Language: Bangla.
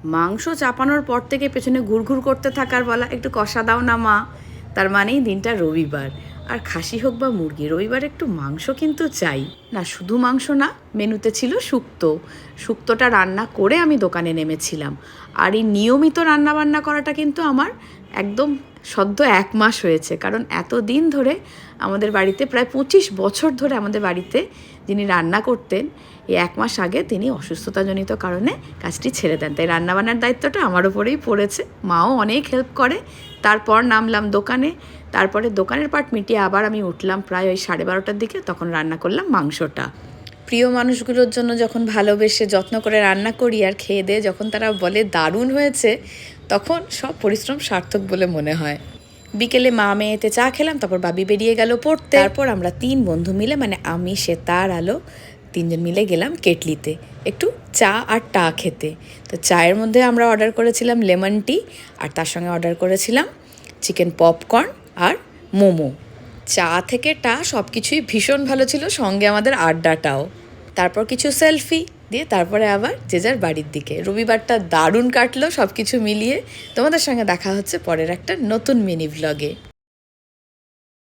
মাংস চাপানোর পর থেকে পেছনে ঘুরঘুর করতে থাকার বলা, একটু কষা দাও না মা। তার মানেই দিনটা রবিবার, আর খাসি হোক বা মুরগি, রবিবার একটু মাংস কিন্তু চাই। না, শুধু মাংস না, মেনুতে ছিল শুক্তো। শুক্তোটা রান্না করে আমি দোকানে নেমেছিলাম। আর এই নিয়মিত রান্নাবান্না করাটা কিন্তু আমার একদম সদ্য 1 মাস হয়েছে, কারণ এতদিন ধরে আমাদের বাড়িতে, প্রায় 25 বছর ধরে আমাদের বাড়িতে যিনি রান্না করতেন, এই 1 মাস আগে তিনি অসুস্থতাজনিত কারণে কাজটি ছেড়ে দেন। তাই রান্নাবান্নার দায়িত্বটা আমার ওপরেই পড়েছে। মাও অনেক হেল্প করে। তারপর নামলাম দোকানে। তারপরে দোকানের পাট মিটিয়ে আবার আমি উঠলাম প্রায় ওই 12:30টার দিকে, তখন রান্না করলাম মাংসটা। প্রিয় মানুষগুলোর জন্য যখন ভালোবেসে যত্ন করে রান্না করি আর খেয়ে দিয়ে যখন তারা বলে দারুণ হয়েছে, তখন সব পরিশ্রম সার্থক বলে মনে হয়। বিকেলে মা মেয়েতে চা খেলাম, তারপর বাবি বেরিয়ে গেল পড়তে। তারপর আমরা 3 বন্ধু মিলে, মানে আমি, শ্বেতা আর আলো, 3 জন মিলে গেলাম কেটলিতে একটু চা আর টা খেতে। তো চায়ের মধ্যে আমরা অর্ডার করেছিলাম লেমন টি, আর তার সঙ্গে অর্ডার করেছিলাম চিকেন পপকর্ন আর মোমো। চা থেকে টা সব কিছুই ভীষণ ভালো ছিল, সঙ্গে আমাদের আড্ডাটাও। তারপর কিছু সেলফি দিয়ে তারপরে আবার যে যার বাড়ির দিকে। রবিবারটা দারুণ কাটলো সব কিছু মিলিয়ে। তোমাদের সঙ্গে দেখা হচ্ছে পরের একটা নতুন মিনি ভ্লগে।